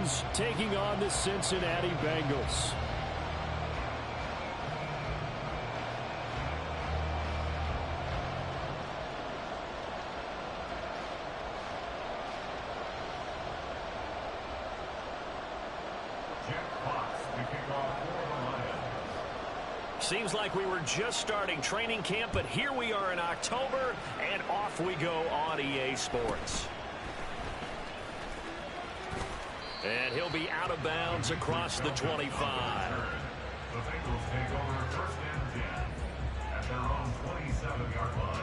Ravens taking on the Cincinnati Bengals. Seems like we were just starting training camp, but here we are in October, and off we go on EA Sports. And he'll be out of bounds across the 25. The Bengals take over first and 10 at their own 27-yard line.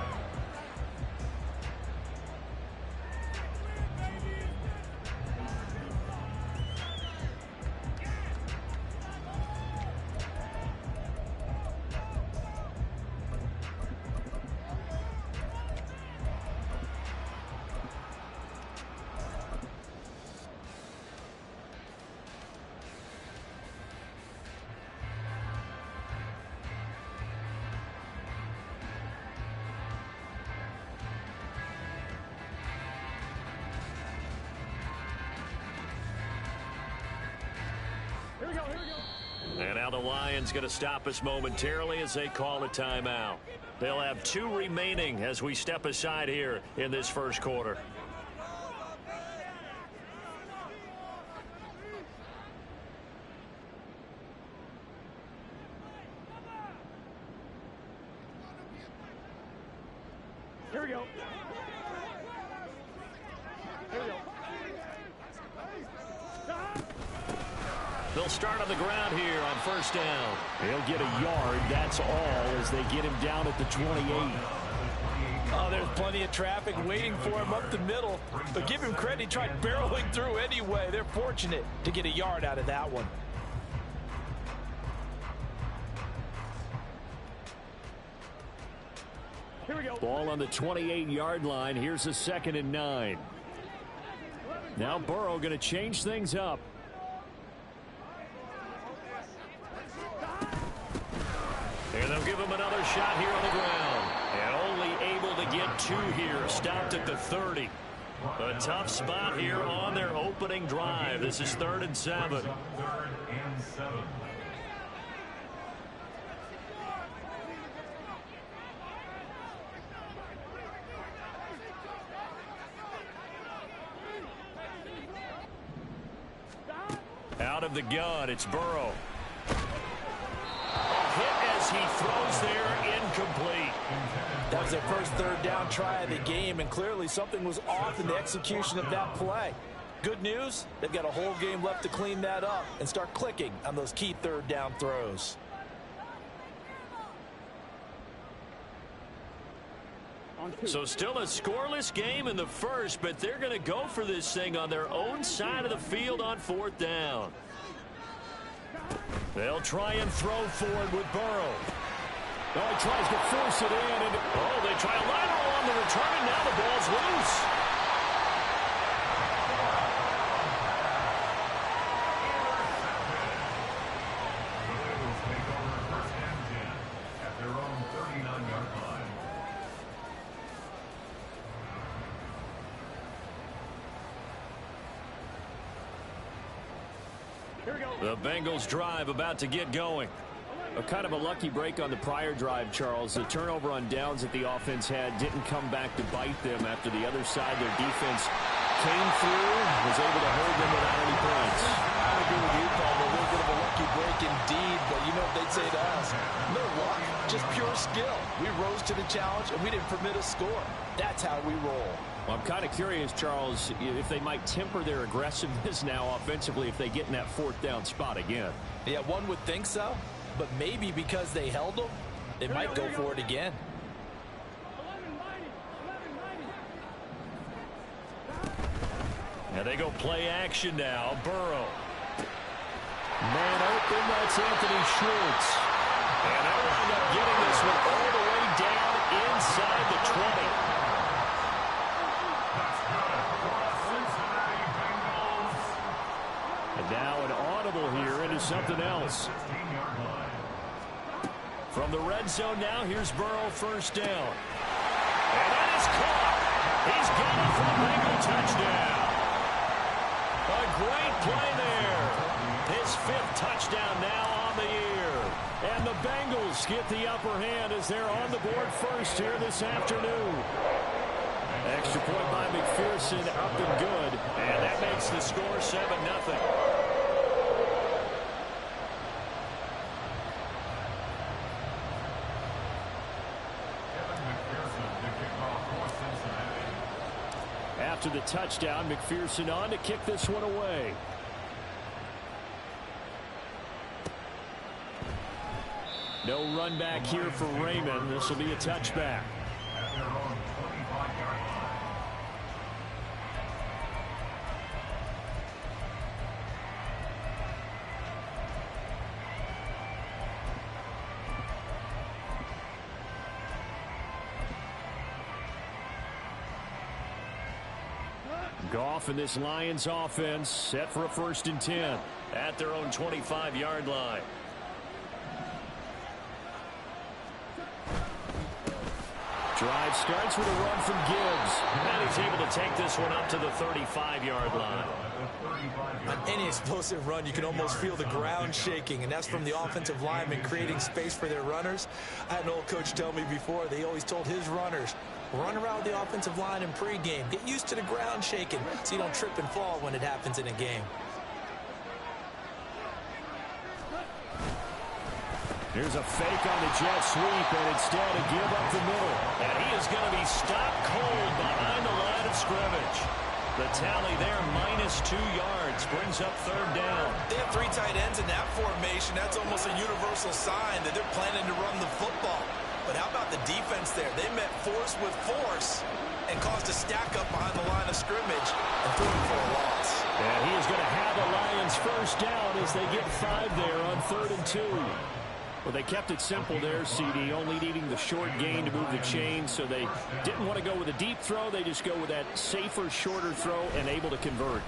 And now the Lions going to stop us momentarily as they call a timeout. They'll have 2 remaining as we step aside here in this first quarter. Here we go. They'll start on the ground here on first down. They'll get a yard, that's all, as they get him down at the 28. Oh, there's plenty of traffic waiting for him up the middle. But give him credit, he tried barreling through anyway. They're fortunate to get a yard out of that one. Here we go. Ball on the 28-yard line. Here's a 2nd and 9. Now Burrow going to change things up. And they'll give him another shot here on the ground. And only able to get 2 here. Stopped at the 30. A tough spot here on their opening drive. This is 3rd and 7. 3rd and 7. Out of the gun, it's Burrow. Hit as he throws there, incomplete. That was their first 3rd down try of the game, and clearly something was off in the execution of that play. Good news, they've got a whole game left to clean that up and start clicking on those key 3rd down throws. So still a scoreless game in the first, but they're going to go for this thing on their own side of the field on 4th down. They'll try and throw forward with Burrow. Oh, he tries to force it in. And they try a lateral on the return, and now the ball's loose. The Bengals take over first and 10 at their own 39-yard line. here we go. The Bengals drive about to get going. A kind of a lucky break on the prior drive, Charles. The turnover on downs that the offense had didn't come back to bite them after the other side. Their defense came through, was able to hold them without any points. I agree with you, Paul. A little bit of a lucky break indeed, but you know what they'd say to us? No luck, just pure skill. We rose to the challenge, and we didn't permit a score. That's how we roll. Well, I'm kind of curious, Charles, if they might temper their aggressiveness now offensively if they get in that 4th down spot again. Yeah, one would think so. But maybe because they held them, they might go for it again. And they go play action now. Burrow. Man open, that's Anthony Schwartz. And they'll wind up getting this one all the way down inside the 20. And now an audible here into something else. From the red zone now, here's Burrow, first down. And that is caught. He's gone for the Bengal touchdown. A great play there. His 5th touchdown now on the year. And the Bengals get the upper hand as they're on the board first here this afternoon. Extra point by McPherson, up and good. And that makes the score 7-0. After the touchdown, McPherson on to kick this one away. No run back here for Raymond. This will be a touchback. At their own 25-yard line. Goff and this Lions offense set for a 1st and 10 at their own 25-yard line. Drive starts with a run from Gibbs. And he's able to take this one up to the 35-yard line. On any explosive run, you can almost feel the ground shaking, and that's from the offensive linemen creating space for their runners. I had an old coach tell me before, they always told his runners, run around the offensive line in pregame. Get used to the ground shaking so you don't trip and fall when it happens in a game. Here's a fake on the jet sweep, and instead a give up the middle. And he is going to be stopped cold behind the line of scrimmage. The tally there, -2 yards, brings up 3rd down. They have 3 tight ends in that formation. That's almost a universal sign that they're planning to run the football. But how about the defense there? They met force with force and caused a stack up behind the line of scrimmage and threw him for a loss. And he is going to have the Lions 1st down as they get 5 there on 3rd and 2. Well, they kept it simple there, CD, only needing the short gain to move the chain, so they didn't want to go with a deep throw. They just go with that safer, shorter throw and able to convert.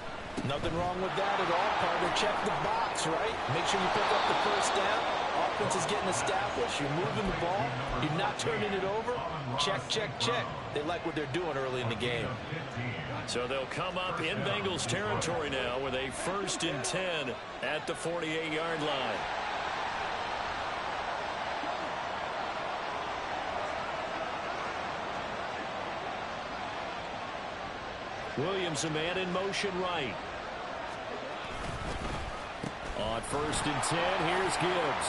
Nothing wrong with that at all, partner. Check the box, right? Make sure you pick up the 1st down. Offense is getting established. You're moving the ball. You're not turning it over. Check, check, check. They like what they're doing early in the game. So they'll come up in Bengals territory now with a 1st and 10 at the 48-yard line. Williams, a man in motion right. On 1st and 10, here's Gibbs.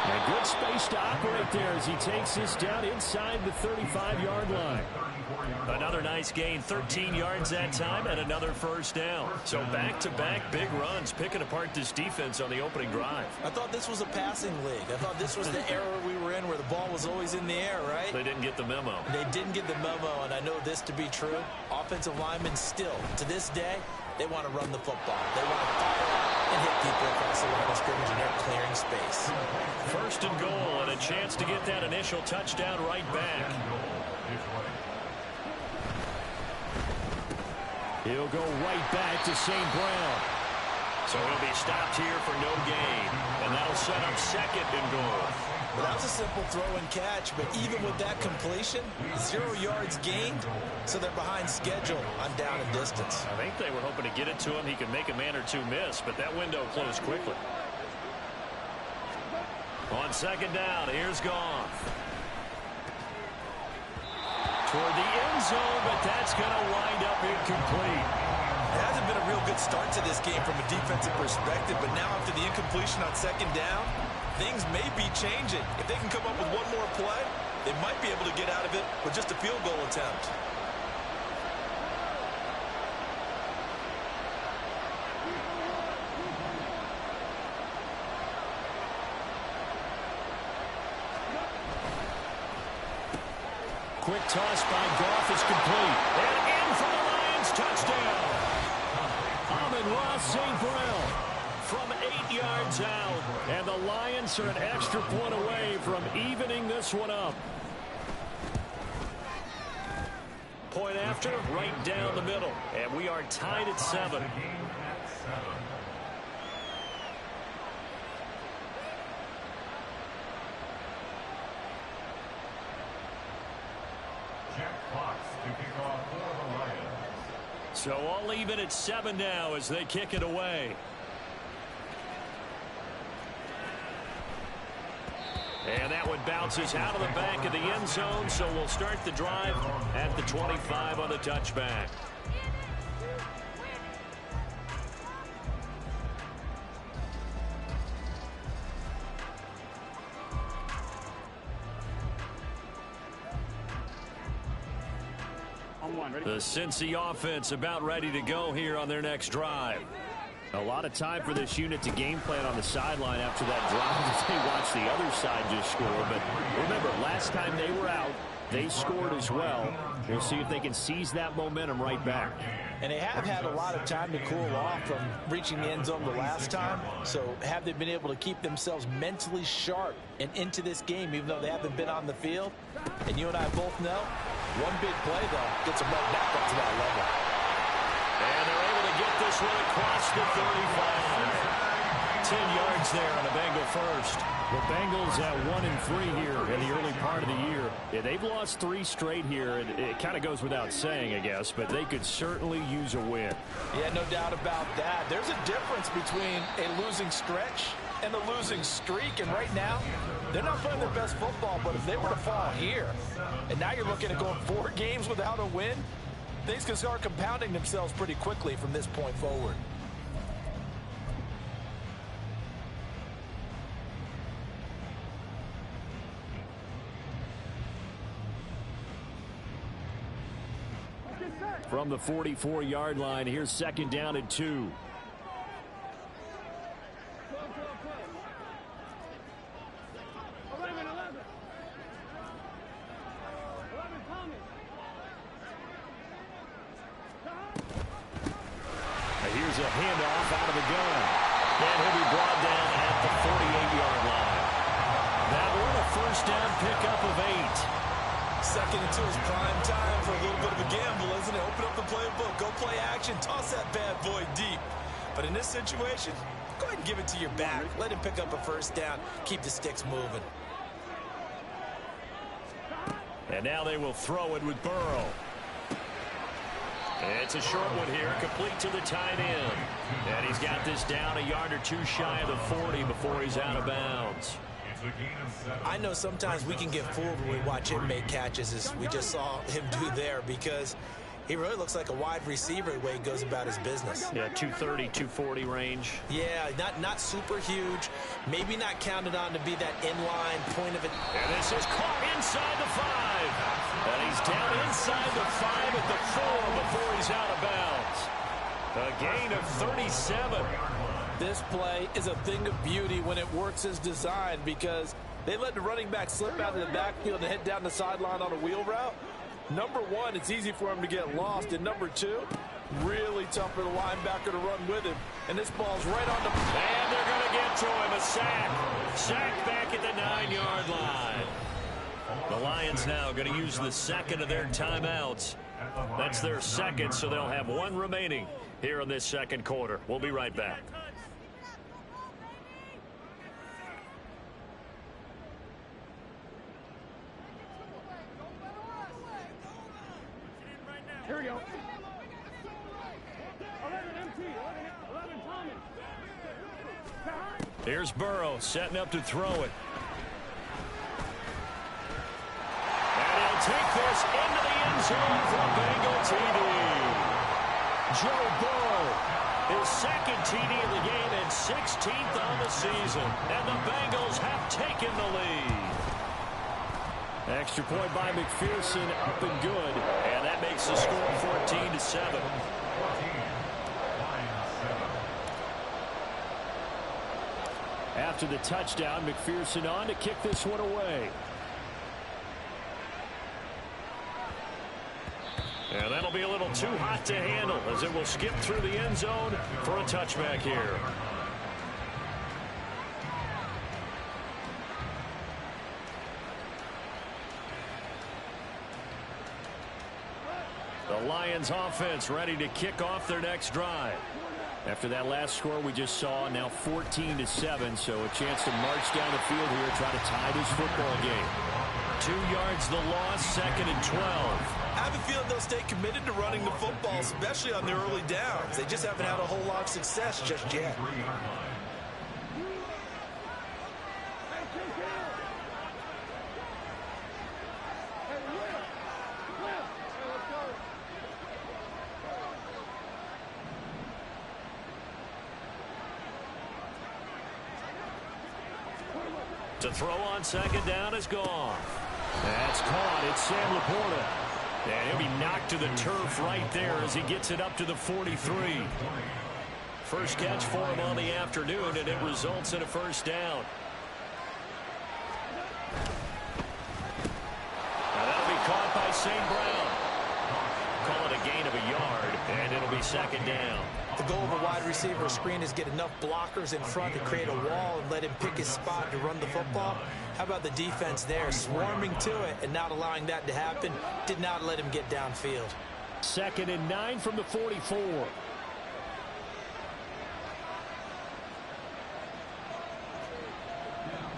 And good space to operate there as he takes this down inside the 35-yard line. Another nice gain, 13 yards that time, and another 1st down. So back-to-back big runs, picking apart this defense on the opening drive. I thought this was a passing league. I thought this was the era we were in where the ball was always in the air, right? They didn't get the memo. They didn't get the memo, and I know this to be true. Offensive linemen still, to this day, they want to run the football. They want to fire out and hit people across the line of scrimmage, and they're clearing space. 1st and goal, and a chance to get that initial touchdown right back. He'll go right back to St. Brown. So he'll be stopped here for no gain. And that'll set up 2nd and goal. Well, that was a simple throw and catch, but even with that completion, 0 yards gained, so they're behind schedule on down and distance. I think they were hoping to get it to him. He could make a man or 2 miss, but that window closed quickly. On 2nd down, here's Goff. Toward the end zone, but that's going to wind up incomplete. It hasn't been a real good start to this game from a defensive perspective, but now after the incompletion on 2nd down, things may be changing. If they can come up with one more play, they might be able to get out of it with just a field goal attempt. Quick toss by Goff is complete. And in for the Lions, touchdown. Amon-Ra St. Brown from 8 yards out. And the Lions are an extra point away from evening this one up. Point after, right down the middle. And we are tied at 7. So all even at 7 now as they kick it away. And that one bounces out of the back of the end zone, so we'll start the drive at the 25 on the touchback. The Cincy offense about ready to go here on their next drive. A lot of time for this unit to game plan on the sideline after that drive as they watch the other side just score. But remember, last time they were out, they scored as well. We'll see if they can seize that momentum right back. And they have had a lot of time to cool off from reaching the end zone the last time. So have they been able to keep themselves mentally sharp and into this game, even though they haven't been on the field? And you and I both know, one big play, though, gets them right back up to that level. And they're able to get this one across the 35. 10 yards there on a Bengal first. The Bengals at 1-3 here in the early part of the year. Yeah, they've lost 3 straight here. It kind of goes without saying, I guess, but they could certainly use a win. Yeah, no doubt about that. There's a difference between a losing stretch and a losing streak, and right now, they're not playing their best football, but if they were to fall here, and now you're looking at going 4 games without a win, things can start compounding themselves pretty quickly from this point forward. From the 44-yard line, here's 2nd down and 2. Here's a handoff out of the gun. And he'll be brought down at the 48-yard line. That one a first down pickup of 8. 2nd and 2 is prime time for a little bit of a gamble, isn't it? Open up the playbook, go play action, toss that bad boy deep. But in this situation, go ahead and give it to your back. Let him pick up a first down. Keep the sticks moving. And now they will throw it with Burrow. It's a short one here, complete to the tight end. And he's got this down a yard or 2 shy of the 40 before he's out of bounds. I know sometimes we can get fooled when we watch him make catches, as we just saw him do there, because he really looks like a wide receiver the way he goes about his business. Yeah, 230, 240 range. Yeah, not super huge. Maybe not counted on to be that inline point of it. And this is caught inside the 5. And he's down inside the 5 at the 4 before he's out of bounds. A gain of 37. This play is a thing of beauty when it works as designed, because they let the running back slip out of the backfield and head down the sideline on a wheel route. Number 1, it's easy for him to get lost. And number 2, really tough for the linebacker to run with him. And this ball's right on the... And they're going to get to him. A sack. Sack back at the 9-yard line. The Lions now going to use the 2nd of their timeouts. That's their 2nd, so they'll have 1 remaining here in this 2nd quarter. We'll be right back. Here we go. 11 MT, 11 Tommy. Here's Burrow setting up to throw it. And he'll take this into the end zone for Bengal TD. Joe Burrow, his 2nd TD of the game and 16th on the season. And the Bengals have taken the lead. Extra point by McPherson, up and good. And that makes the score 14-7. After the touchdown, McPherson on to kick this one away. And that'll be a little too hot to handle as it will skip through the end zone for a touchback here. The Lions offense ready to kick off their next drive. After that last score we just saw, now 14-7, so a chance to march down the field here and try to tie this football game. 2 yards the loss, 2nd and 12. have a feeling they'll stay committed to running the football, especially on their early downs. They just haven't had a whole lot of success just yet. To throw on second down is gone. That's caught. It's Sam Laporta. And he'll be knocked to the turf right there as he gets it up to the 43. First catch for him on the afternoon, and it results in a first down. Now that'll be caught by St. Brown. Call it a gain of a yard, and it'll be second down. The goal of a wide receiver screen is get enough blockers in front to create a wall and let him pick his spot to run the football. How about the defense there, swarming to it and not allowing that to happen? Did not let him get downfield. 2nd and 9 from the 44.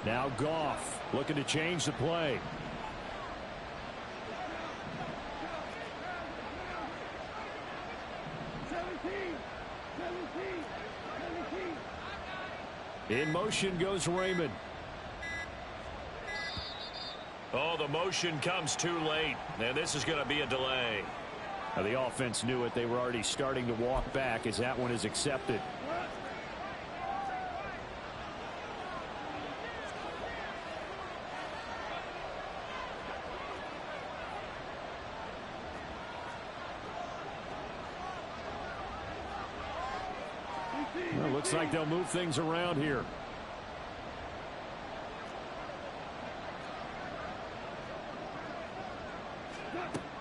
Now Goff looking to change the play. In motion goes Raymond. Oh, the motion comes too late. And this is going to be a delay. Now the offense knew it. They were already starting to walk back as that one is accepted. Well, looks like they'll move things around here.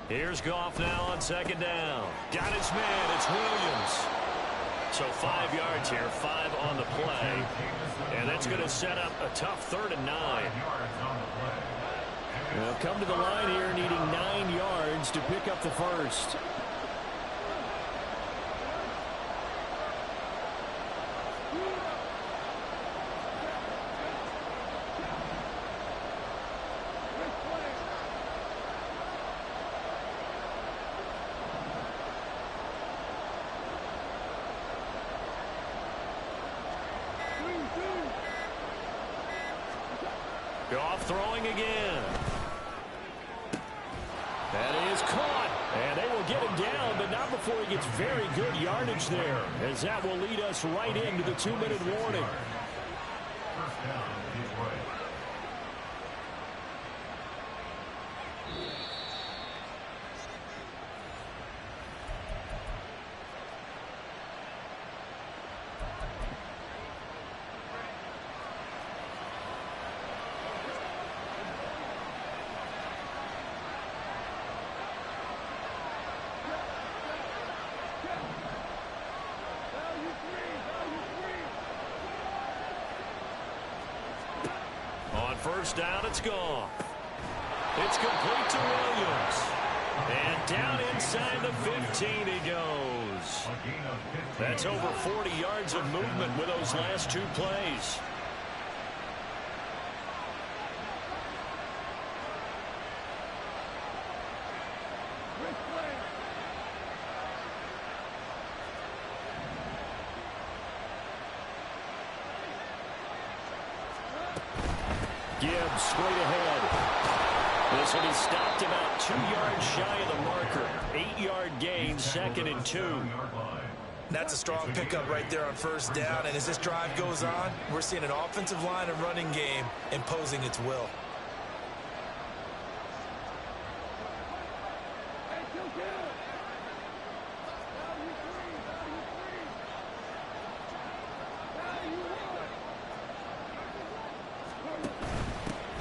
Here's Goff now on second down. Got his man. It's Williams. So 5 yards here, 5 on the play. And that's going to set up a tough 3rd and 9. They'll come to the line here needing 9 yards to pick up the first. Goff throwing again. That is caught. And they will get him down, but not before he gets very good yardage there, as that will lead us right into the 2-minute warning. First down, Detroit. First down, it's gone. It's complete to Williams. And down inside the 15 he goes. That's over 40 yards of movement with those last 2 plays. Gibbs straight ahead. This one is stopped about 2 yards shy of the marker. 8-yard gain, 2nd and 2. That's a strong pickup right there on first down. And as this drive goes on, we're seeing an offensive line and running game imposing its will.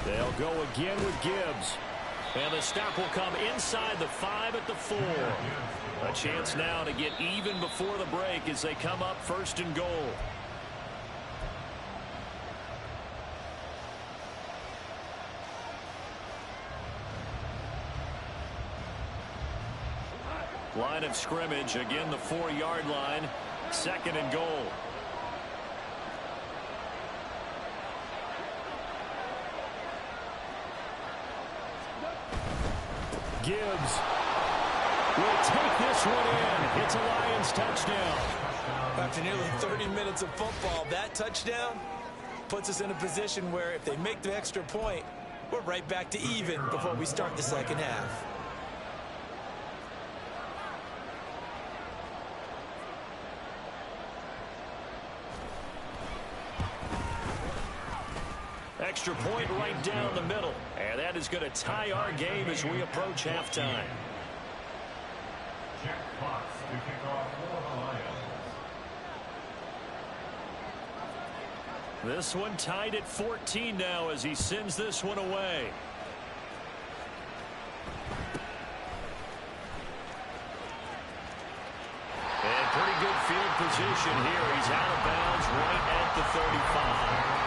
They'll go again with Gibbs. And the stop will come inside the 5 at the 4. A chance now to get even before the break as they come up 1st and goal. Line of scrimmage, again the 4-yard line. 2nd and goal. Gibbs will take this one in. It's a Lions touchdown. After nearly 30 minutes of football, that touchdown puts us in a position where if they make the extra point, we're right back to even before we start the second half. Extra point right down the middle. And that is going to tie our game as we approach halftime. Jack Fox to kick off for the Lions. This one tied at 14 now as he sends this one away. And pretty good field position here. He's out of bounds right at the 35.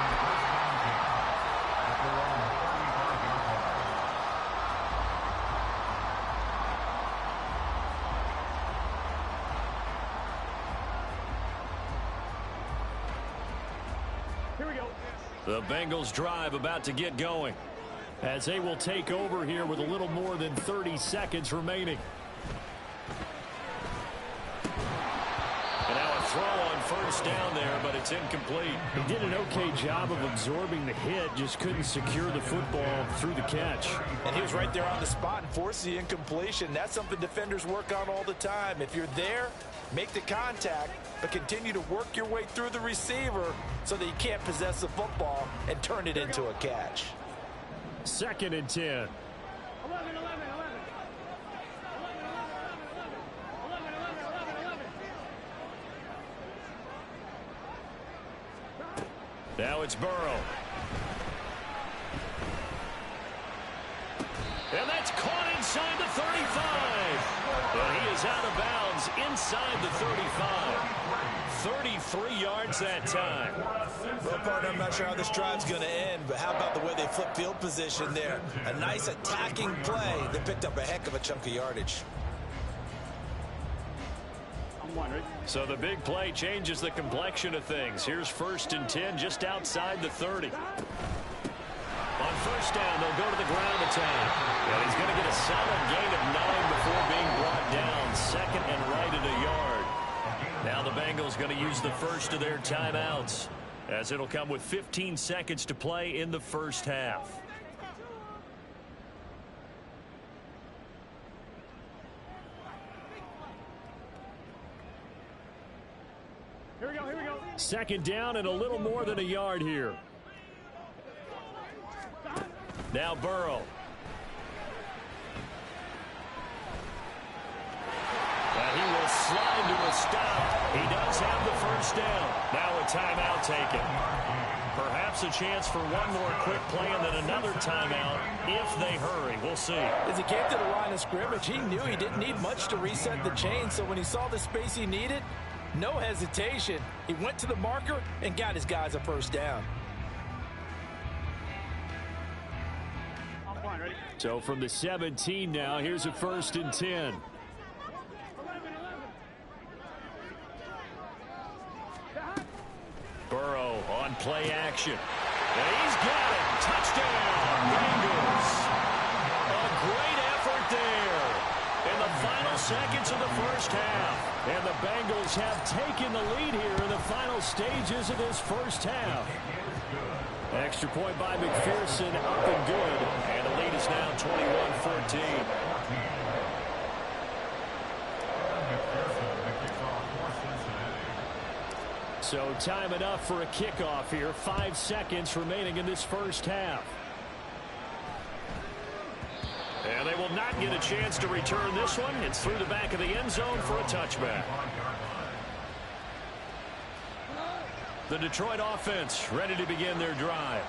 Here we go. The Bengals drive about to get going as they will take over here with a little more than 30 seconds remaining. And now a throw on first down there, but it's incomplete. He did an okay job of absorbing the hit, just couldn't secure the football through the catch. And he was right there on the spot and forced the incompletion. That's something defenders work on all the time. If you're there, make the contact, but continue to work your way through the receiver so that you can't possess the football and turn it into a catch. 2nd and 10. 11, 11, 11. 11, 11, 11, 11, 11, 11, 11. Now it's Burrow. And that's caught inside the 35. And he is out of bounds inside the 35. 33 yards that time. Well, partner, I'm not sure how this drive's going to end, but how about the way they flip field position there? A nice attacking play that picked up a heck of a chunk of yardage. I'm wondering. So the big play changes the complexion of things. Here's 1st and 10 just outside the 30. On first down, they'll go to the ground attack. And he's going to get a solid gain of 9 before being brought down. 2nd and right at a yard. Now the Bengals going to use the first of their timeouts, as it'll come with 15 seconds to play in the first half. Here we go, here we go. 2nd down and a little more than a yard here. Now Burrow. And he will slide to a stop. He does have the first down. Now a timeout taken. Perhaps a chance for one more quick play and then another timeout if they hurry. We'll see. As he came to the line of scrimmage, he knew he didn't need much to reset the chain, so when he saw the space he needed, no hesitation. He went to the marker and got his guys a first down. I'm fine, ready? So from the 17 now, here's a 1st and 10. 11, 11. Burrow on play action. And he's got it. Touchdown, Bengals. A great effort there in the final seconds of the first half. And the Bengals have taken the lead here in the final stages of this first half. Extra point by McPherson, up and good. And the lead is now 21-14. So time enough for a kickoff here. 5 seconds remaining in this first half. And they will not get a chance to return this one. It's through the back of the end zone for a touchback. The Detroit offense ready to begin their drive.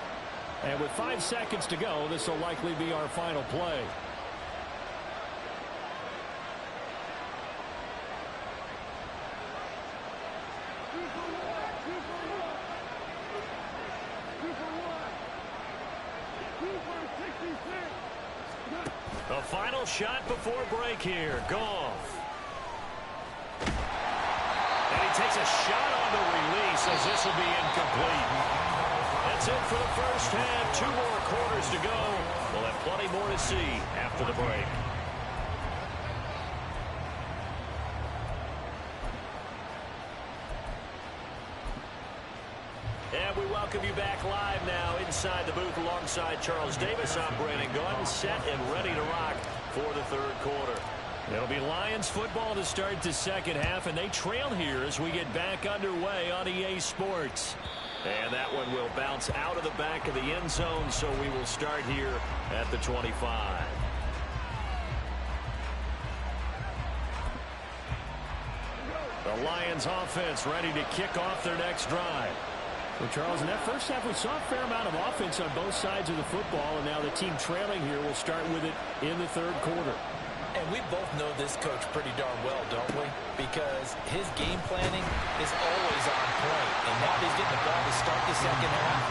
And with 5 seconds to go, this will likely be our final play. The final shot before break here. Goff. And he takes a shot on the release as this will be incomplete. That's it for the first half. 2 more quarters to go. We'll have plenty more to see after the break. And we welcome you back live now inside the booth alongside Charles Davis. I'm Brandon Gaudin, set and ready to rock for the third quarter. It'll be Lions football to start the second half, and they trail here as we get back underway on EA Sports. And that one will bounce out of the back of the end zone, so we will start here at the 25. The Lions offense ready to kick off their next drive. Well, Charles, in that first half, we saw a fair amount of offense on both sides of the football, and now the team trailing here will start with it in the third quarter. And we both know this coach pretty darn well, don't we? Because his game planning is always on point. And now he's getting the ball to start the second half.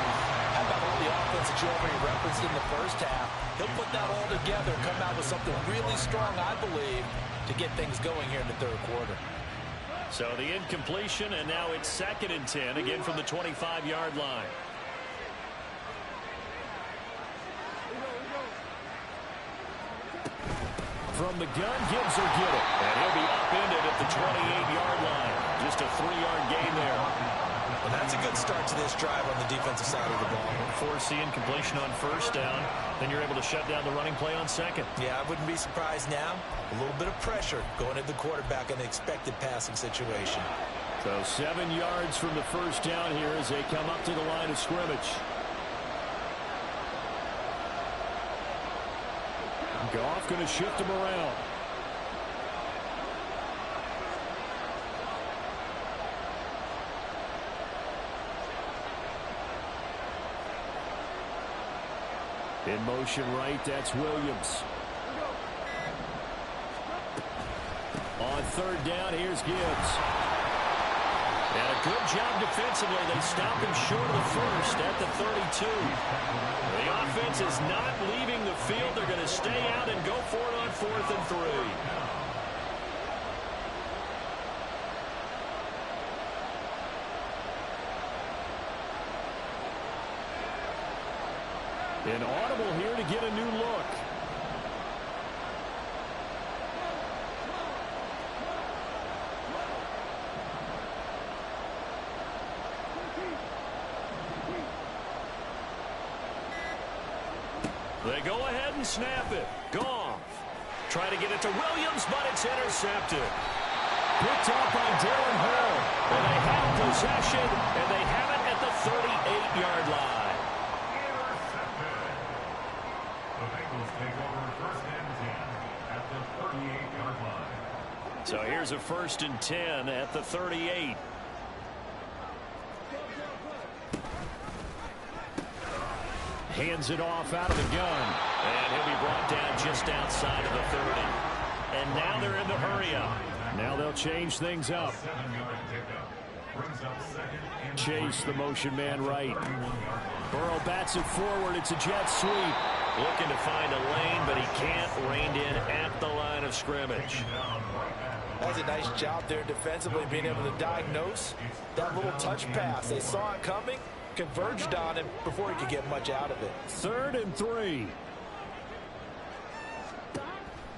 How about all the offense that you already referenced in the first half? He'll put that all together, come out with something really strong, I believe, to get things going here in the third quarter. So the incompletion, and now it's 2nd and 10, again from the 25-yard line. From the gun, Gibbs will get it. And he'll be upended at the 28-yard line. Just a 3-yard gain there. Well, that's a good start to this drive on the defensive side of the ball. Force the incompletion on first down. Then you're able to shut down the running play on second. Yeah, I wouldn't be surprised now. A little bit of pressure going at the quarterback in an expected passing situation. So 7 yards from the first down here as they come up to the line of scrimmage. Goff going to shift him around. In motion right, that's Williams. On third down, here's Gibbs. And a good job defensively. They stop him short of the first at the 32. The offense is not leaving the field. They're going to stay out and go for it on 4th and 3. Inaudible here to get a new look. They go ahead and snap it. Goff. Try to get it to Williams, but it's intercepted. Picked up by Darren Hall. And they have possession, and they have it at the 38-yard line. The Bengals take over 1st and 10 at the 38-yard line. So here's a 1st and 10 at the 38. Hands it off out of the gun. And he'll be brought down just outside of the 30. And now they're in the hurry-up. Now they'll change things up. 7-yard pickup. Brings up 2nd and Chase the motion man right. Burrow bats it forward. It's a jet sweep. Looking to find a lane, but he can't. Reined in at the line of scrimmage. That's a nice job there defensively, being able to diagnose that little touch pass. They saw it coming, converged on him before he could get much out of it. 3rd and 3.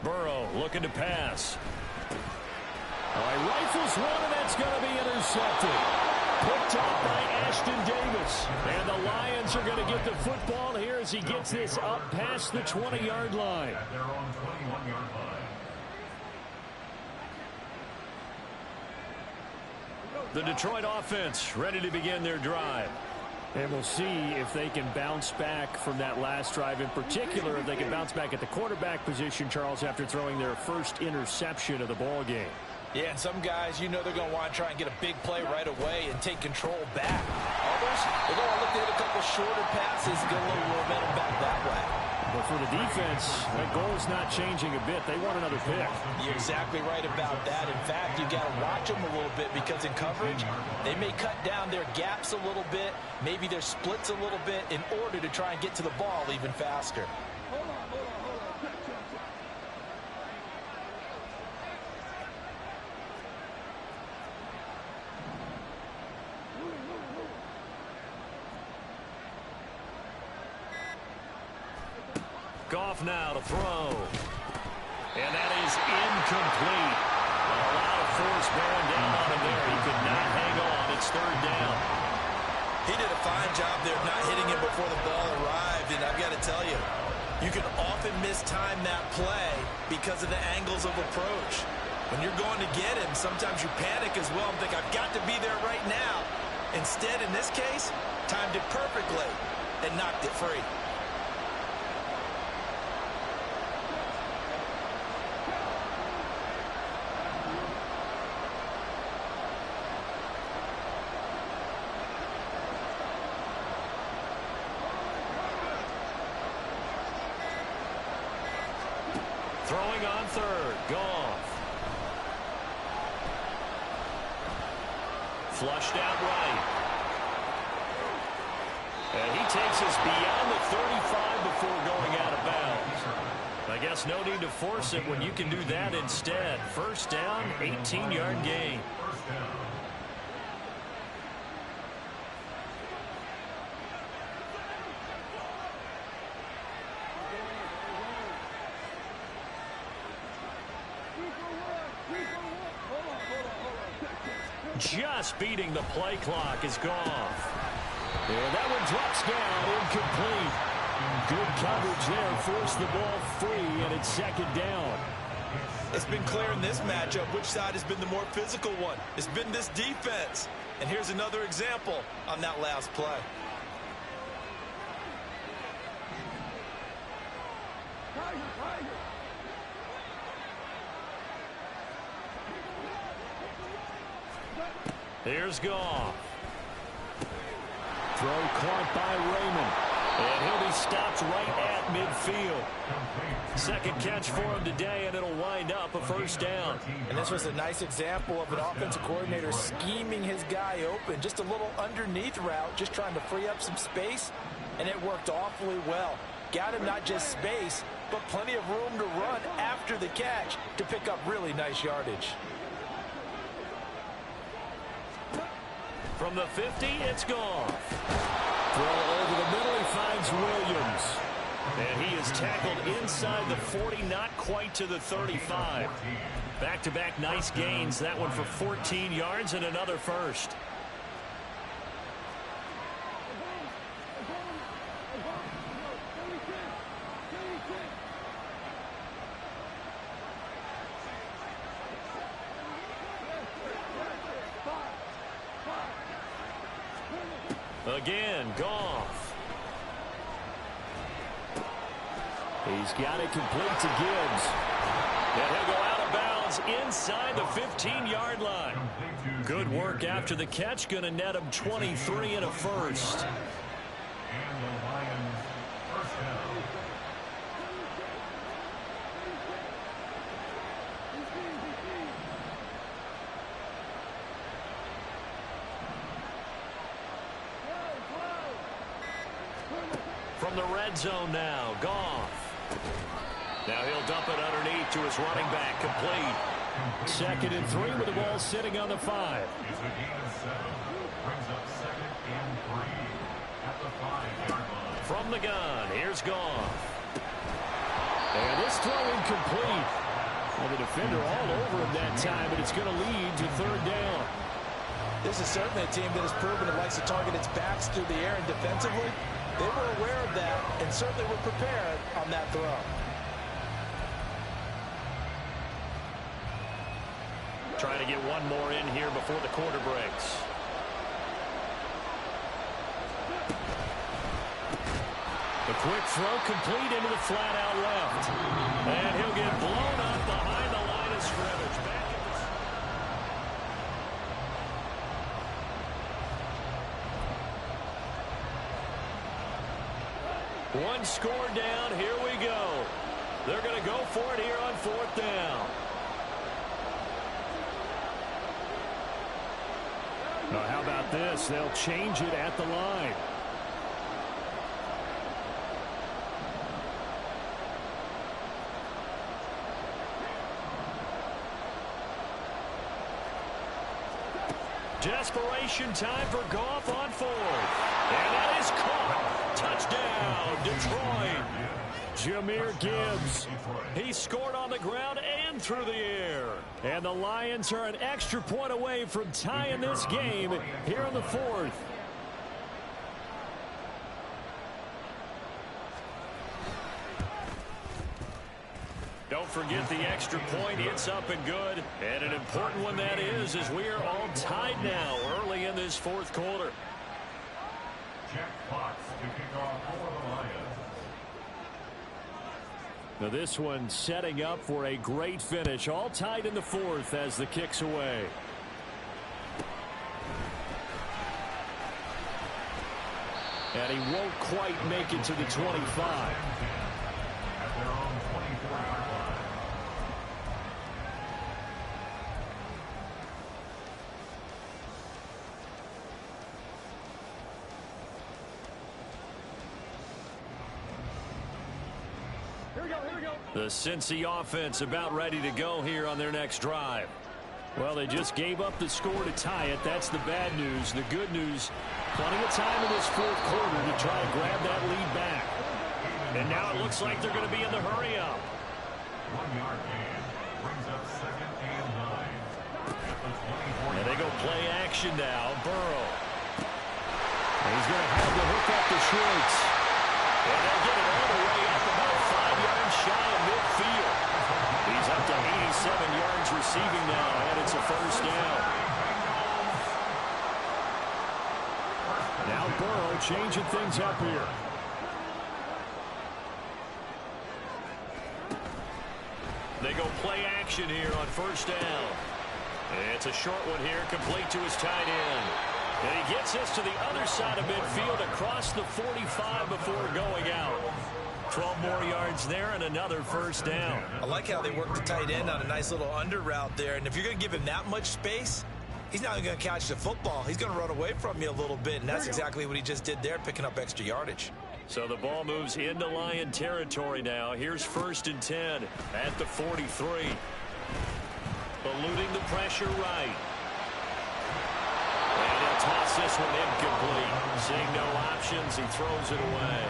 Burrow looking to pass. All right, rifles one, and that's going to be intercepted. Picked up by Ashton Davis. And the Lions are going to get the football here as he gets this up past the 20-yard line. at their own 21-yard line. The Detroit offense ready to begin their drive. And we'll see if they can bounce back from that last drive. In particular, if they can bounce back at the quarterback position, Charles, after throwing their first interception of the ball game. Yeah, and some guys, you know they're going to want to try and get a big play right away and take control back. Others, they're going to look to hit a couple shorter passes, get a little momentum back that way. But for the defense, that goal's not changing a bit. They want another pick. You're exactly right about that. In fact, you got to watch them a little bit because in coverage, they may cut down their gaps a little bit, maybe their splits a little bit in order to try and get to the ball even faster. Goff now to throw. And that is incomplete. A lot of force bearing down on him there. He could not hang on. It's 3rd down. He did a fine job there of not hitting him before the ball arrived, and I've got to tell you, you can often mistime that play because of the angles of approach. When you're going to get him, sometimes you panic as well and think, I've got to be there right now. Instead, in this case, timed it perfectly and knocked it free. Throwing on third, Goff. Flushed out right. And he takes us beyond the 35 before going out of bounds. I guess no need to force it when you can do that instead. First down, 18-yard gain. Just beating the play clock is Goff. And that one drops down, incomplete. Good coverage there, forced the ball free, and it's second down. It's been clear in this matchup which side has been the more physical one. It's been this defense. And here's another example on that last play. Here's Goff. Throw caught by Raymond. And he'll be stopped right at midfield. Second catch for him today, and it'll wind up a first down. And this was a nice example of an offensive coordinator scheming his guy open. Just a little underneath route, just trying to free up some space, and it worked awfully well. Got him not just space, but plenty of room to run after the catch to pick up really nice yardage. From the 50, it's Goff. Throw over the middle, he finds Williams. And he is tackled inside the 40, not quite to the 35. Back-to-back nice gains. That one for 14 yards and another first. Again, Goff. He's got it complete to Gibbs. And he'll go out of bounds inside the 15-yard line. Good work after the catch. Going to net him 23 and a first. And the Lions first down. From the red zone now, Goff. Now he'll dump it underneath to his running back, complete. 2nd and 3 with the ball sitting on the 5. It's a gain of 7. Brings up 2nd and 3 at the 5-yard line. From the gun, here's Goff. And this throw incomplete. Well, the defender all over him that time, but it's going to lead to 3rd down. This is certainly a team that has proven it likes to target its backs through the air, and defensively, they were aware of that and certainly were prepared on that throw. Trying to get one more in here before the quarter breaks. The quick throw complete into the flat out left. And he'll get blown up behind the line of scrimmage. Back at the... One score down. Here we go. They're going to go for it here on 4th down. Now, how about this? They'll change it at the line. Desperation time for Goff on 4th. And that is caught. Touchdown, Detroit. Jahmyr Gibbs. He scored on the ground and through the air. And the Lions are an extra point away from tying this game here in the 4th. Don't forget the extra point. It's up and good. And an important one that is, as we are all tied now early in this fourth quarter. Jack Fox to kick off for the Lions. Now this one setting up for a great finish. All tied in the fourth as the kick's away. And he won't quite make it to the 25. At their own 24-yard line. Here we go, here we go. The Cincy offense about ready to go here on their next drive. Well, they just gave up the score to tie it. That's the bad news. The good news, plenty of time in this fourth quarter to try to grab that lead back. And now it looks like they're going to be in the hurry-up. 1 yard gain brings up 2nd and 9. At the 24. And they go play action now. Burrow. And he's going to have to hook up the shorts. And they'll get it all the way up about 5 yards shy of midfield. He's up to 87 yards receiving now, and it's a first down. Now Burrow changing things up here. They go play action here on first down. It's a short one here, complete to his tight end. And he gets this to the other side of midfield across the 45 before going out. 12 more yards there and another first down. I like how they work the tight end on a nice little under route there. And if you're going to give him that much space, he's not going to catch the football. He's going to run away from you a little bit. And that's exactly what he just did there, picking up extra yardage. So the ball moves into Lion territory now. Here's 1st and 10 at the 43. Eluding the pressure right. And he'll toss this one incomplete. Seeing no options, he throws it away.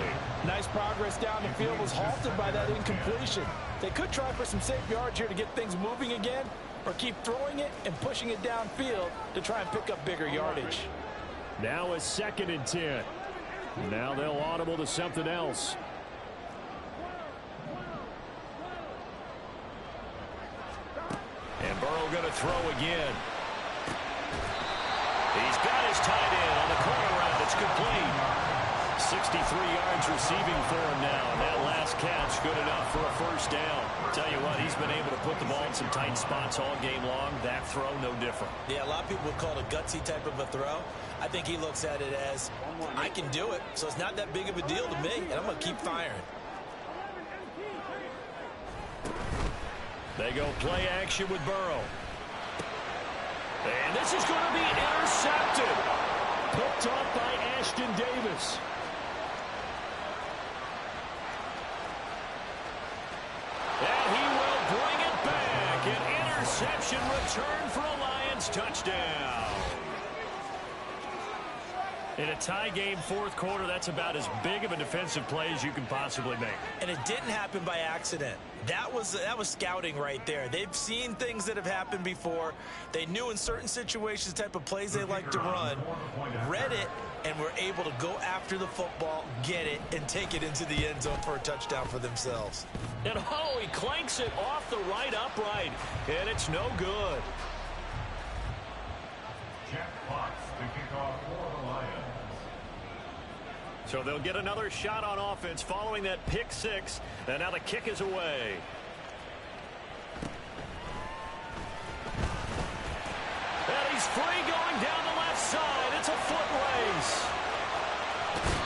Nice progress down the field was halted by that incompletion. They could try for some safe yards here to get things moving again, or keep throwing it and pushing it downfield to try and pick up bigger yardage. Now a 2nd and 10. Now they'll audible to something else. And Burrow going to throw again. He's got his tight end on the corner route. It's complete. 63 yards receiving for him now. And that last catch good enough for a first down. Tell you what, he's been able to put the ball in some tight spots all game long. That throw, no different. Yeah, a lot of people would call it a gutsy type of a throw. I think he looks at it as, I can do it, so it's not that big of a deal to me, and I'm going to keep firing. They go play action with Burrow. And this is going to be intercepted. Picked off by Ashton Davis. And he will bring it back. An interception return for a Lions touchdown. In a tie game fourth quarter, that's about as big of a defensive play as you can possibly make. And it didn't happen by accident. That was scouting right there. They've seen things that have happened before. They knew in certain situations the type of plays they like to run, read it, and were able to go after the football, get it, and take it into the end zone for a touchdown for themselves. And oh, he clanks it off the right upright, and it's no good. Jack Fox to kick off for the Lions. So they'll get another shot on offense following that pick six, and now the kick is away. And he's free going down the left side. It's a foot race.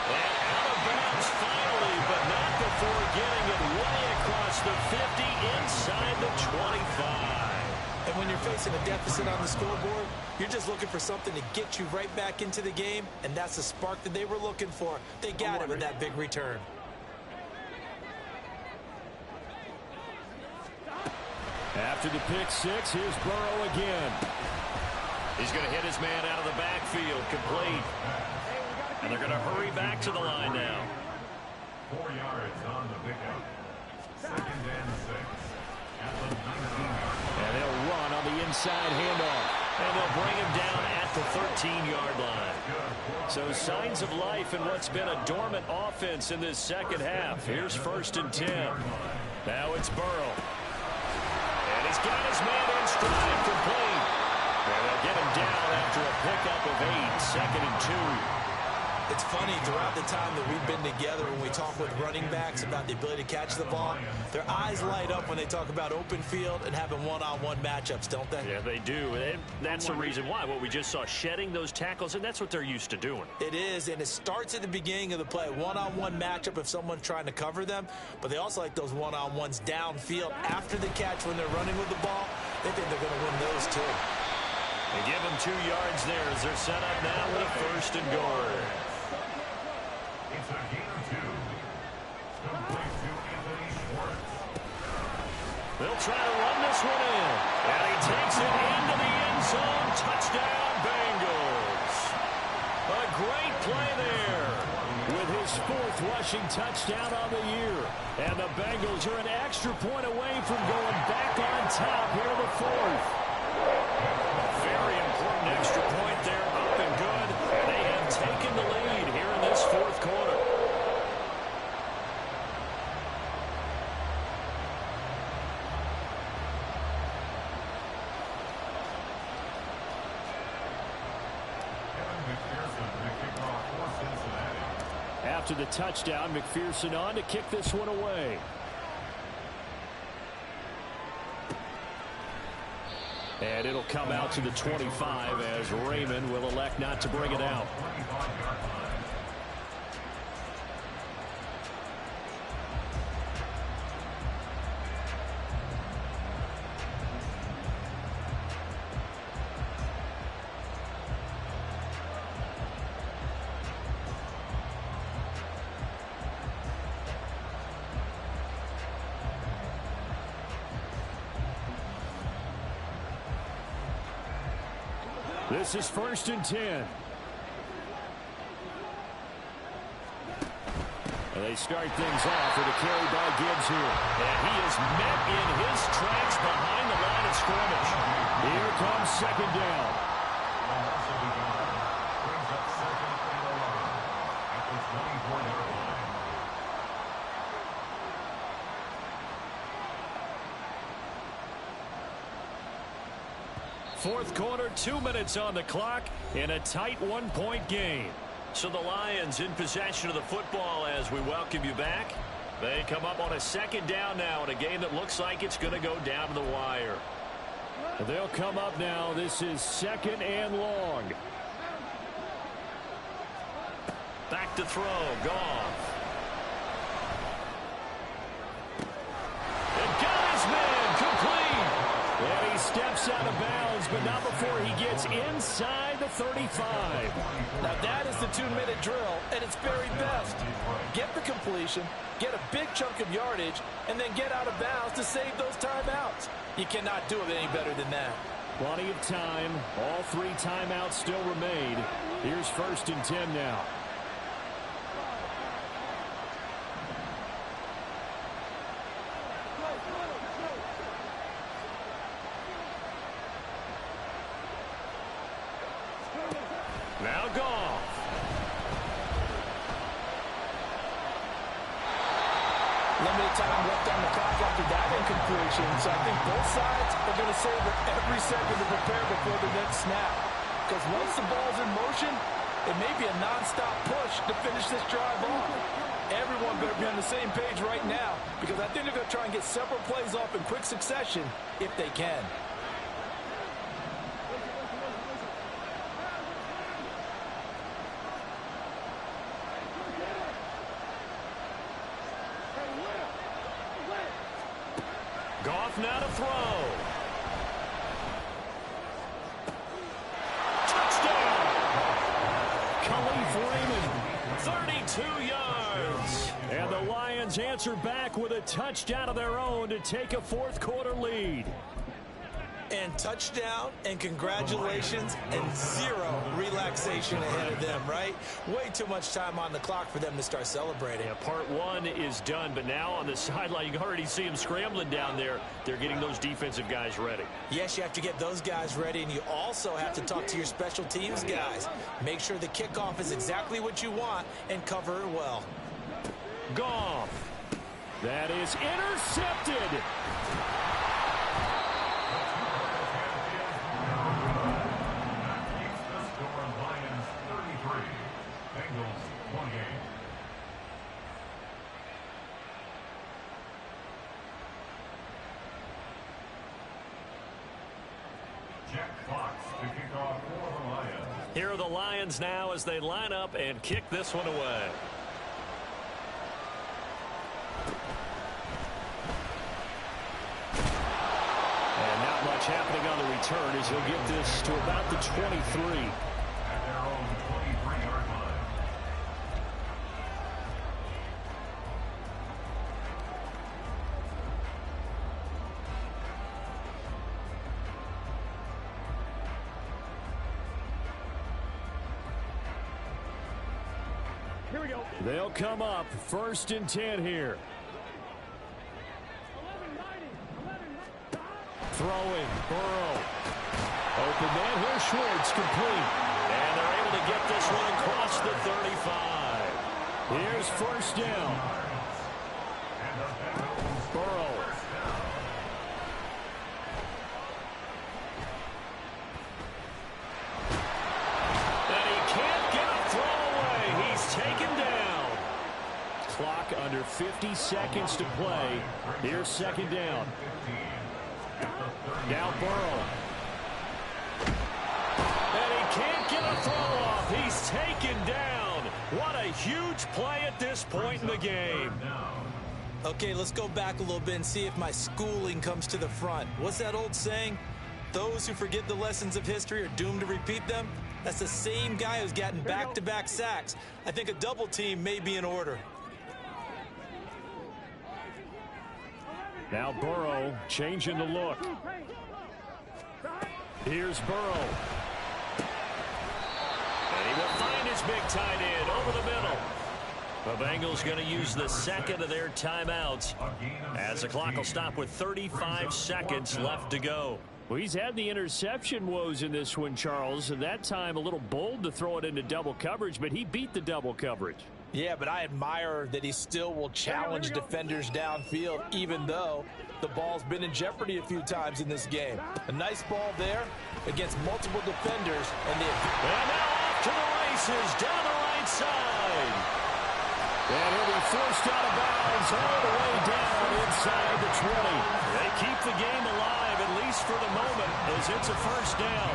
And out of bounds finally, but not before getting it way across the 50 inside the 25. And when you're facing a deficit on the scoreboard, you're just looking for something to get you right back into the game, and that's the spark that they were looking for. They got it with that big return. After the pick six, here's Burrow again. He's going to hit his man out of the backfield, complete. And they're going to hurry back to the line now. 4 yards on the pickup. 2nd and 6. At the 19-yard line. And they'll run on the inside handoff. And they'll bring him down at the 13-yard line. So signs of life in what's been a dormant offense in this second half. Here's 1st and 10. Now it's Burrow. got his man in stride, complete. And they'll get him down after a pickup of 8, 2nd and 2. It's funny, throughout the time that we've been together, when we talk with running backs about the ability to catch the ball, their eyes light up when they talk about open field and having one-on-one matchups, don't they? Yeah, they do. And that's the reason why. What we just saw, shedding those tackles, and that's what they're used to doing. It is, and it starts at the beginning of the play. One-on-one matchup if someone's trying to cover them, but they also like those one-on-ones downfield after the catch when they're running with the ball. They think they're going to win those too. They give them 2 yards there as they're set up now with a 1st and goal. It's a gain of 2. Complete to Anthony Schwartz. They'll try to run this one in. And he takes it into the end zone. Touchdown, Bengals. A great play there. With his 4th rushing touchdown on the year. And the Bengals are an extra point away from going back on top here in the 4th. Very important extra point there, up and good. And they have taken the lead here in this 4th quarter. After the touchdown, McPherson on to kick this one away. And it'll come out to the 25 as Raymond will elect not to bring it out. This is 1st and 10. And they start things off with a carry by Gibbs here. And he is met in his tracks behind the line of scrimmage. Here comes 2nd down. Brings up 2nd and 11 at the 24-yard line. 4th quarter, 2 minutes on the clock in a tight 1-point game. So the Lions in possession of the football as we welcome you back. They come up on a 2nd down now in a game that looks like it's going to go down to the wire. They'll come up now. This is 2nd and long. Back to throw. Goff. And got his man complete. And he steps out of bounds, but not before he gets inside the 35. Now that is the 2-minute drill at its very best. Get the completion, get a big chunk of yardage, and then get out of bounds to save those timeouts. You cannot do it any better than that. Plenty of time. All 3 timeouts still remain. Here's 1st and 10 now. Now Goff. Limited time left on the clock after that incompletion, so I think both sides are going to savor every second to prepare before the next snap. Because once the ball's in motion, it may be a non-stop push to finish this drive off. Everyone better be on the same page right now, because I think they're going to try and get several plays off in quick succession if they can. Goff now to throw. Touchdown! Khalif Raymond. 32 yards. And the Lions answer back with a touchdown of their own to take a 4th quarter lead. And touchdown, and congratulations, and 0 relaxation ahead of them, right? Way too much time on the clock for them to start celebrating. Yeah, part 1 is done, but now on the sideline, you can already see them scrambling down there. They're getting those defensive guys ready. Yes, you have to get those guys ready, and you also have to talk to your special teams guys. Make sure the kickoff is exactly what you want and cover it well. Goff. That is intercepted. Bengals 28. Jack Fox to kick off for the Lions. Here are the Lions now as they line up and kick this one away. And not much happening on the return as he'll get this to about the 23. At their own 23-yard line. Here we go. They'll come up 1st and 10 here. 11-90. Throwing, Burrow. Open man, here's Schwartz, complete. And they're able to get this one across the 35. Here's 1st down. Burrow. And he can't get a throw away. He's taken down. Clock under 50 seconds to play. Here's 2nd down. Now Burrow. And he can't get a throw off. He's taken down. What a huge play at this point in the game. Okay, let's go back a little bit and see if my schooling comes to the front. What's that old saying? Those who forget the lessons of history are doomed to repeat them. That's the same guy who's gotten back-to-back sacks. I think a double team may be in order. Now Burrow changing the look. Here's Burrow. And he will find his big tight end over the middle. The Bengals going to use the second of their timeouts as the clock will stop with 35 seconds left to go. Well, he's had the interception woes in this one, Charles, and that time a little bold to throw it into double coverage, but he beat the double coverage. Yeah, but I admire that he still will challenge defenders downfield, even though the ball's been in jeopardy a few times in this game. A nice ball there against multiple defenders. And now off to the races down the right side. And he'll be forced out of bounds all the way down inside the 20. They keep the game alive, at least for the moment, as it's a 1st down.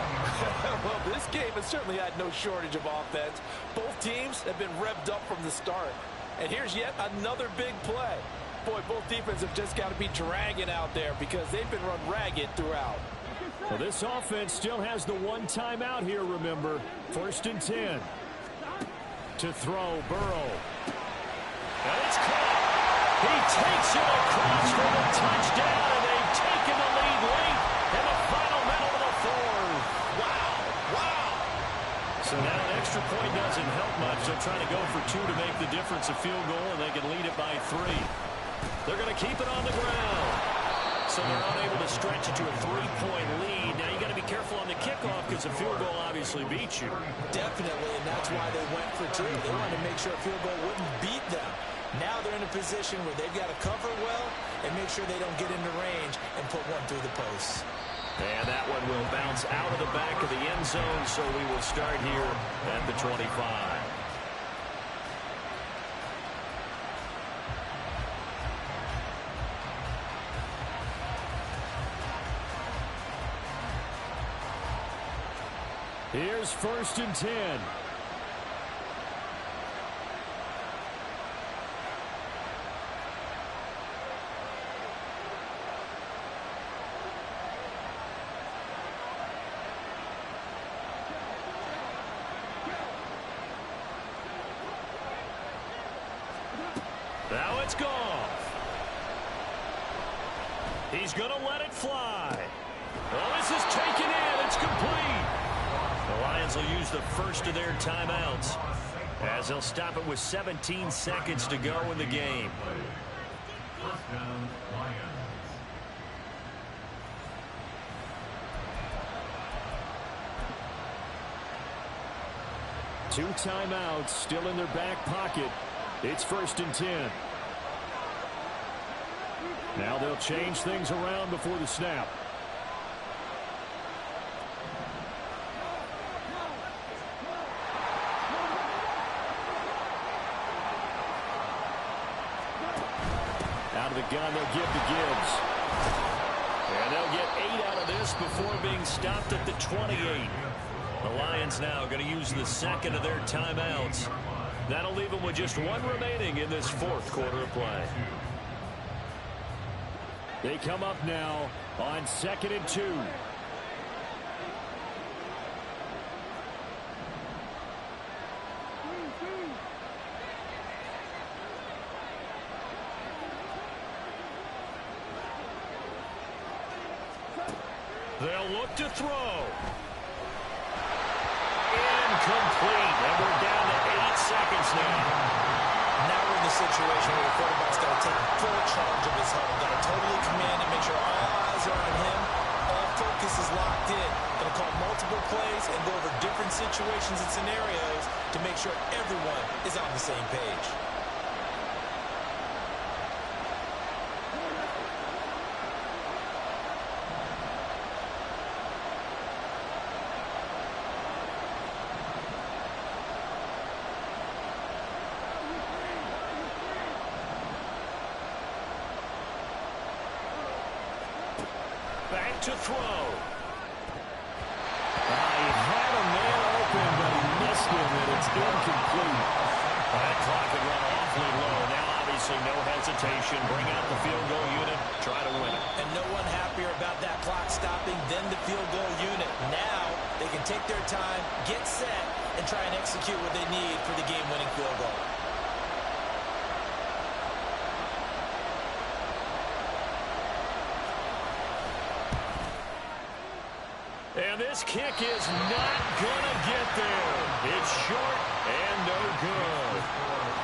Well, this game has certainly had no shortage of offense. Both teams have been revved up from the start. And here's yet another big play. Boy, both defenses have just got to be dragging out there because they've been run ragged throughout. Well, this offense still has the one timeout here, remember. 1st and 10. To throw, Burrow. And it's caught. He takes it across for the touchdown, and they've taken the lead late in the final minute of the 4th. Wow. So now an extra point doesn't help much. They'll try to go for 2 to make the difference a field goal, and they can lead it by 3. They're going to keep it on the ground. So they're unable to stretch it to a 3-point lead. Now you got to be careful on the kickoff because a field goal obviously beats you. Definitely, and that's why they went for 2. They wanted to make sure a field goal wouldn't beat them. Now they're in a position where they've got to cover well and make sure they don't get into range and put one through the post. And that one will bounce out of the back of the end zone, so we will start here at the 25. Here's 1st and 10. Now it's gone. He's going to let it fly. Oh, this is taken in. It's complete. The Lions will use the first of their timeouts as they'll stop it with 17 seconds to go in the game. 1st down, Lions. Two timeouts still in their back pocket. It's 1st and 10. Now they'll change things around before the snap. the gun. They'll give to Gibbs. And they'll get 8 out of this before being stopped at the 28. The Lions now going to use the second of their timeouts. That'll leave them with just 1 remaining in this fourth quarter of play. They come up now on 2nd and 2. They'll look to throw. Incomplete. And we're down to 8 seconds now. Now we're in the situation where the quarterback's got to take full charge of his huddle. Got to totally command and make sure all eyes are on him. All focus is locked in. Going to call multiple plays and go over different situations and scenarios to make sure everyone is on the same page. Back to throw. He had a man open, but he missed him, and it's incomplete. That clock had run awfully low. Now, obviously, no hesitation. Bring out the field goal unit. Try to win it. And no one happier about that clock stopping than the field goal unit. Now they can take their time, get set, and try and execute what they need for the game-winning field goal. And this kick is not going to get there. It's short and no good.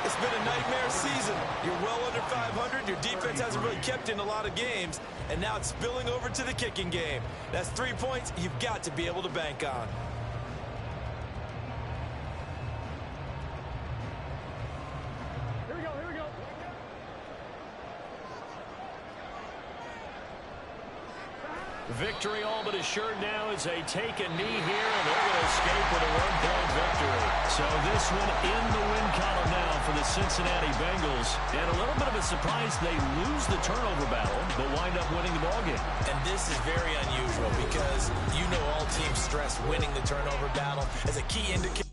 It's been a nightmare season. You're well under 500. Your defense hasn't really kept in a lot of games. And now it's spilling over to the kicking game. That's 3 points you've got to be able to bank on. Here we go, here we go. Victory all but assured now as they take a knee here, and they're going to escape with a 1-point victory. So this one in the win column now for the Cincinnati Bengals. And a little bit of a surprise, they lose the turnover battle, but wind up winning the ballgame. And this is very unusual because you know all teams stress winning the turnover battle as a key indicator.